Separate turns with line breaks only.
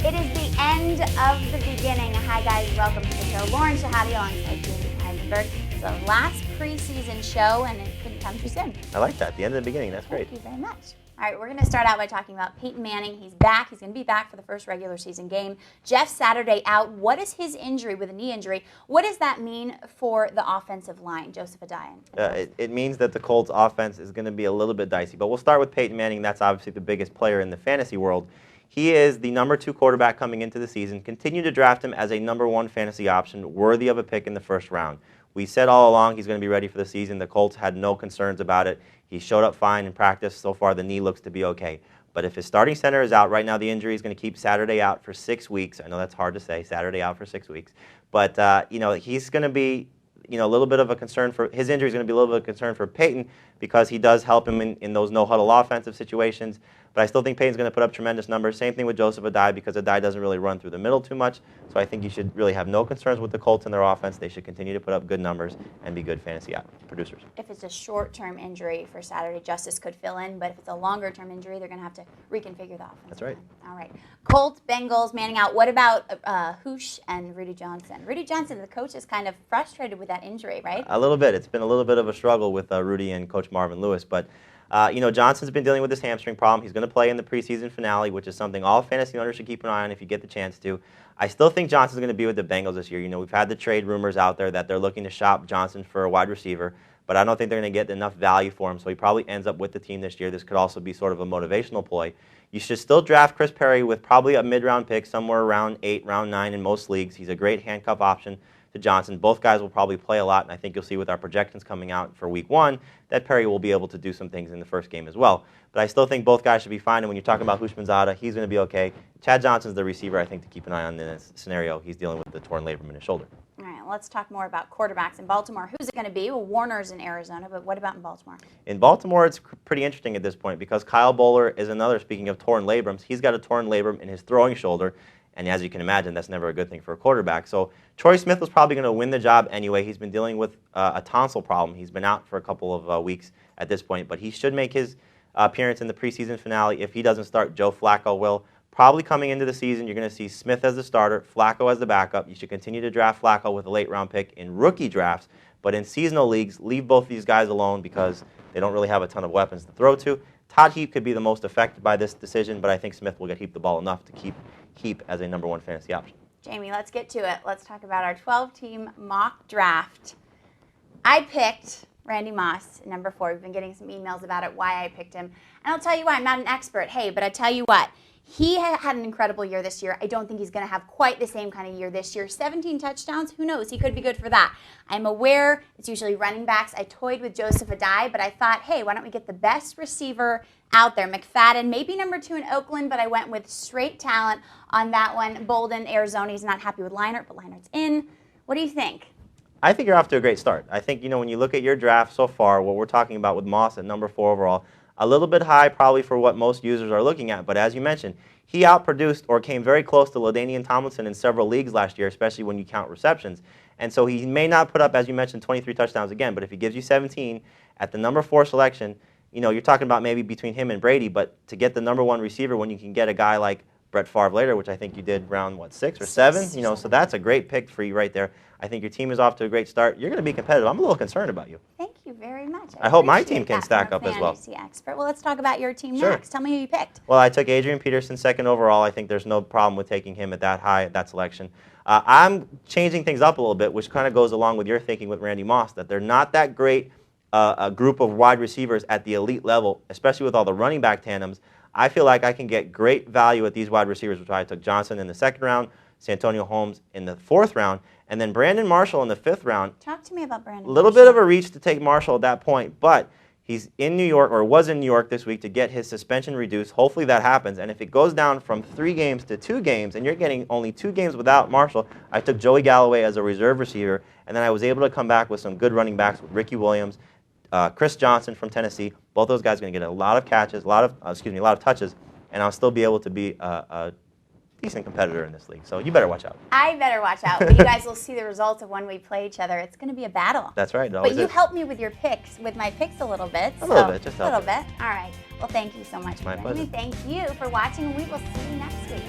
It is the end of the beginning. Hi guys, welcome to the show. Lauren Shehadi alongside Jamey Eisenberg. It's the last preseason show and it couldn't come too soon.
I like that. The end of the beginning. That's great.
Thank you very much. All right, we're going to start out by talking about Peyton Manning. He's back. He's going to be back for the first regular season game. Jeff Saturday out. What is his injury with a knee injury? What does that mean for the offensive line, Joseph Adai?
It means that the Colts offense is going to be a little bit dicey. But we'll start with Peyton Manning. That's obviously the biggest player in the fantasy world. He is the number 2 quarterback coming into the season. Continue to draft him as a number 1 fantasy option, worthy of a pick in the first round. We said all along he's going to be ready for the season. The Colts had no concerns about it. He showed up fine in practice. So far, the knee looks to be okay. But if his starting center is out, right now the injury is going to keep Saturday out for 6 weeks. I know that's hard to say, Saturday out for 6 weeks. But, he's going to be, a little bit of a concern for, his injury is going to be a little bit of a concern for Peyton because he does help him in those no-huddle offensive situations. But I still think Peyton's going to put up tremendous numbers. Same thing with Joseph Adai because Adai doesn't really run through the middle too much. So I think you should really have no concerns with the Colts and their offense. They should continue to put up good numbers and be good fantasy producers.
If it's a short-term injury for Saturday, Justice could fill in. But if it's a longer-term injury, they're going to have to reconfigure the offense.
That's right.
All right. Colts, Bengals, Manning out. What about Hoosh and Rudy Johnson? Rudy Johnson, the coach, is kind of frustrated with that injury, right?
A little bit. It's been a little bit of a struggle with Rudy and Coach Marvin Lewis. But Johnson's been dealing with this hamstring problem. He's going to play in the preseason finale, which is something all fantasy owners should keep an eye on if you get the chance to. I still think Johnson's going to be with the Bengals this year. We've had the trade rumors out there that they're looking to shop Johnson for a wide receiver, but I don't think they're going to get enough value for him, so he probably ends up with the team this year. This could also be sort of a motivational ploy. You should still draft Chris Perry with probably a mid-round pick, somewhere around 8, round 9 in most leagues. He's a great handcuff option to Johnson. Both guys will probably play a lot, and I think you'll see with our projections coming out for week 1 that Perry will be able to do some things in the first game as well. But I still think both guys should be fine, and when you're talking about Houshmandzadeh, he's going to be okay. Chad Johnson's the receiver, I think, to keep an eye on in this scenario. He's dealing with the torn labrum in his shoulder.
All right, let's talk more about quarterbacks in Baltimore. Who's it going to be? Well, Warner's in Arizona, but what about in Baltimore?
In Baltimore, it's pretty interesting at this point because Kyle Bowler is another, speaking of torn labrums, he's got a torn labrum in his throwing shoulder. And as you can imagine, that's never a good thing for a quarterback. So Troy Smith was probably going to win the job anyway. He's been dealing with a tonsil problem. He's been out for a couple of weeks at this point. But he should make his appearance in the preseason finale. If he doesn't start, Joe Flacco will. Probably coming into the season, you're going to see Smith as the starter, Flacco as the backup. You should continue to draft Flacco with a late-round pick in rookie drafts. But in seasonal leagues, leave both these guys alone because they don't really have a ton of weapons to throw to. Todd Heap could be the most affected by this decision, but I think Smith will get Heap the ball enough to keep Heap as a number 1 fantasy option.
Jamey, let's get to it. Let's talk about our 12-team mock draft. I picked Randy Moss, number 4. We've been getting some emails about it, why I picked him. And I'll tell you why. I'm not an expert. Hey, but I tell you what. He had an incredible year this year. I don't think he's going to have quite the same kind of year this year. 17 touchdowns, who knows? He could be good for that. I'm aware it's usually running backs. I toyed with Joseph Adai, but I thought, hey, why don't we get the best receiver out there? McFadden, maybe number 2 in Oakland, but I went with straight talent on that one. Bolden, Arizona, he's not happy with Leinart, but Leinart's in. What do you think?
I think you're off to a great start. I think, when you look at your draft so far, what we're talking about with Moss at number 4 overall, a little bit high probably for what most users are looking at, but as you mentioned, he outproduced or came very close to LaDainian Tomlinson in several leagues last year, especially when you count receptions. And so he may not put up, as you mentioned, 23 touchdowns again, but if he gives you 17 at the number 4 selection, you're talking about maybe between him and Brady, but to get the number 1 receiver when you can get a guy like Brett Favre later, which I think you did round, 6 or 7? So that's a great pick for you right there. I think your team is off to a great start. You're going to be competitive. I'm a little concerned about you.
Thank you very much.
I hope my team can stack up as well.
Expert. Well, let's talk about your team
Sure.
next. Tell me who you picked.
Well, I took Adrian Peterson 2nd overall. I think there's no problem with taking him at that high, at that selection. I'm changing things up a little bit, which kind of goes along with your thinking with Randy Moss, that they're not that great a group of wide receivers at the elite level, especially with all the running back tandems. I feel like I can get great value at these wide receivers, which I took Johnson in the 2nd round, Santonio Holmes in the 4th round, and then Brandon Marshall in the 5th round.
Talk to me about Brandon.
A little bit of a reach to take Marshall at that point, but he's in New York, or was in New York this week to get his suspension reduced. Hopefully that happens, and if it goes down from 3 games to 2 games, and you're getting only 2 games without Marshall, I took Joey Galloway as a reserve receiver, and then I was able to come back with some good running backs with Ricky Williams, Chris Johnson from Tennessee. Both those guys are going to get a lot of catches, a lot of touches, and I'll still be able to be a decent competitor in this league. So you better watch out.
I better watch out. But you guys will see the results of when we play each other. It's going to be a battle.
That's right.
But you helped me with your picks, with my picks a little bit.
A little bit, just
a little bit. All right. Well, thank you so much.
My pleasure.
Thank you for watching. We will see you next week.